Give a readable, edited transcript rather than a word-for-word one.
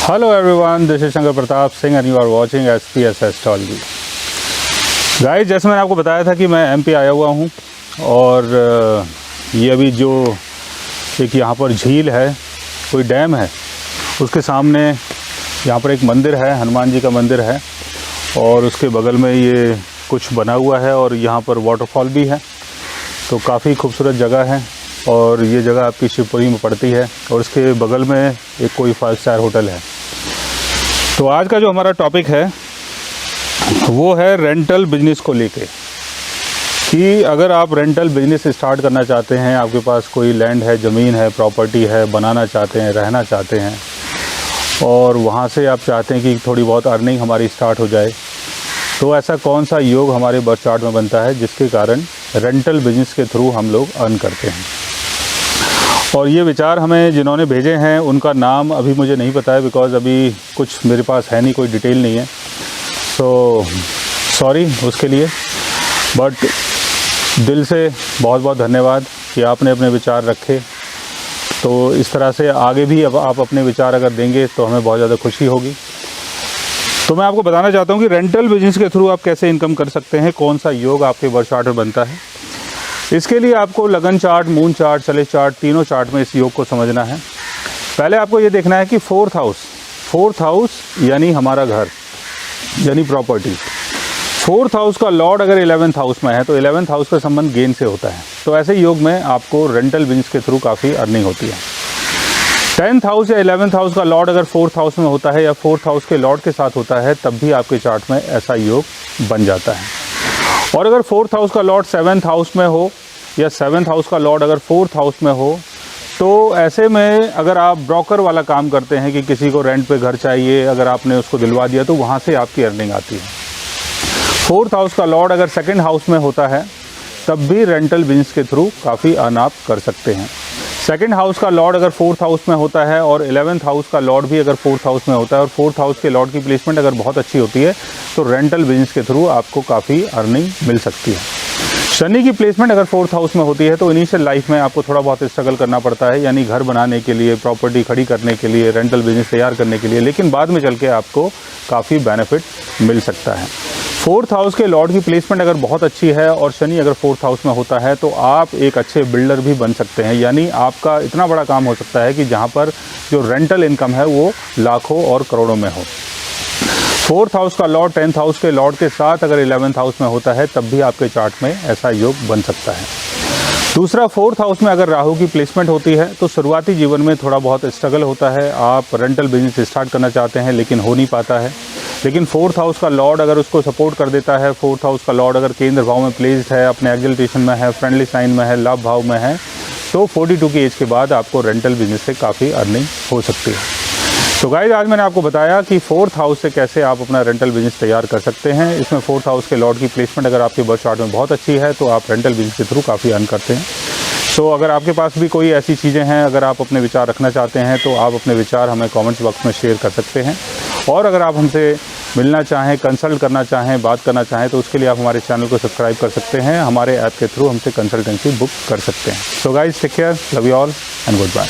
Hello everyone, this is Shankar Pratap Singh and you are watching SPS Astrology। Guys, जैसे मैंने आपको बताया था कि मैं एमपी आया हुआ हूँ और ये अभी जो एक यहाँ पर झील है, कोई डैम है, उसके सामने यहाँ पर एक मंदिर है, हनुमान जी का मंदिर है और उसके बगल में ये कुछ बना हुआ है और यहाँ पर वाटरफॉल भी है। तो काफ़ी खूबसूरत जगह है और ये जगह आपकी शिवपुरी में पड़ती है और उसके बगल में एक कोई 5 स्टार होटल है। तो आज का जो हमारा टॉपिक है वो है रेंटल बिजनेस को लेके, कि अगर आप रेंटल बिजनेस स्टार्ट करना चाहते हैं, आपके पास कोई लैंड है, ज़मीन है, प्रॉपर्टी है, बनाना चाहते हैं, रहना चाहते हैं और वहाँ से आप चाहते हैं कि थोड़ी बहुत अर्निंग हमारी स्टार्ट हो जाए, तो ऐसा कौन सा योग हमारे बर्थ चार्ट में बनता है जिसके कारण रेंटल बिजनेस के थ्रू हम लोग अर्न करते हैं। और ये विचार हमें जिन्होंने भेजे हैं उनका नाम अभी मुझे नहीं पता है, बिकॉज़ अभी कुछ मेरे पास है नहीं, कोई डिटेल नहीं है, सो सॉरी उसके लिए। बट दिल से बहुत बहुत धन्यवाद कि आपने अपने विचार रखे। तो इस तरह से आगे भी अब आप अपने विचार अगर देंगे तो हमें बहुत ज़्यादा खुशी होगी। तो मैं आपको बताना चाहता हूँ कि रेंटल बिजनेस के थ्रू आप कैसे इनकम कर सकते हैं, कौन सा योग आपके बर्थ चार्ट में बनता है। इसके लिए आपको लगन चार्ट, मून चार्ट, चले चार्ट, तीनों चार्ट में इस योग को समझना है। पहले आपको ये देखना है कि फोर्थ हाउस यानी हमारा घर, यानी प्रॉपर्टी। फोर्थ हाउस का लॉर्ड अगर 11th हाउस में है तो 11th हाउस का संबंध गेन से होता है। तो ऐसे योग में आपको रेंटल बिजनेस के थ्रू काफ़ी अर्निंग होती है। 10th हाउस या 11th हाउस का लॉर्ड अगर 4th हाउस में होता है या 4th हाउस के लॉर्ड के साथ होता है तब भी आपके चार्ट में ऐसा योग बन जाता है। और अगर 4th हाउस का लॉर्ड 7th हाउस में हो या 7th हाउस का लॉर्ड अगर 4th हाउस में हो, तो ऐसे में अगर आप ब्रोकर वाला काम करते हैं कि किसी को रेंट पे घर चाहिए, अगर आपने उसको दिलवा दिया तो वहाँ से आपकी अर्निंग आती है। 4th हाउस का लॉर्ड अगर 2nd हाउस में होता है तब भी रेंटल बिजनेस के थ्रू काफ़ी अर्न आप कर सकते हैं। 2nd हाउस का लॉर्ड अगर 4th हाउस में होता है और 11th हाउस का लॉर्ड भी अगर 4th हाउस में होता है और 4th हाउस के लॉर्ड की प्लेसमेंट अगर बहुत अच्छी होती है तो रेंटल बिजनेस के थ्रू आपको काफ़ी अर्निंग मिल सकती है। शनि की प्लेसमेंट अगर 4th हाउस में होती है तो इनिशियल लाइफ में आपको थोड़ा बहुत स्ट्रगल करना पड़ता है, यानी घर बनाने के लिए, प्रॉपर्टी खड़ी करने के लिए, रेंटल बिजनेस तैयार करने के लिए, लेकिन बाद में चल के आपको काफ़ी बेनिफिट मिल सकता है। 4th हाउस के लॉर्ड की प्लेसमेंट अगर बहुत अच्छी है और शनि अगर 4th हाउस में होता है तो आप एक अच्छे बिल्डर भी बन सकते हैं, यानी आपका इतना बड़ा काम हो सकता है कि जहां पर जो रेंटल इनकम है वो लाखों और करोड़ों में हो। 4th हाउस का लॉर्ड 10th हाउस के लॉर्ड के साथ अगर 11th हाउस में होता है तब भी आपके चार्ट में ऐसा योग बन सकता है। दूसरा, 4th हाउस में अगर राहु की प्लेसमेंट होती है तो शुरुआती जीवन में थोड़ा बहुत स्ट्रगल होता है, आप रेंटल बिजनेस स्टार्ट करना चाहते हैं लेकिन हो नहीं पाता है। लेकिन 4th हाउस का लॉर्ड अगर उसको सपोर्ट कर देता है, 4th हाउस का लॉर्ड अगर केंद्र भाव में प्लेस्ड है, अपने एक्सल्टेशन में है, फ्रेंडली साइन में है, लाभ भाव में है, तो 42 की एज के बाद आपको रेंटल बिजनेस से काफ़ी अर्निंग हो सकती है। तो गाइस, आज मैंने आपको बताया कि 4th हाउस से कैसे आप अपना रेंटल बिजनेस तैयार कर सकते हैं। इसमें 4th हाउस के लॉर्ड की प्लेसमेंट अगर आपके बर्थ चार्ट में बहुत अच्छी है तो आप रेंटल बिजनेस के थ्रू काफ़ी अर्न करते हैं। तो अगर आपके पास भी कोई ऐसी चीज़ें हैं, अगर आप अपने विचार रखना चाहते हैं तो आप अपने विचार हमें कमेंट्स बॉक्स में शेयर कर सकते हैं। और अगर आप हमसे मिलना चाहें, कंसल्ट करना चाहें, बात करना चाहें तो उसके लिए आप हमारे चैनल को सब्सक्राइब कर सकते हैं, हमारे ऐप के थ्रू हमसे कंसल्टेंसी बुक कर सकते हैं। So guys, take care, love you all and good bye.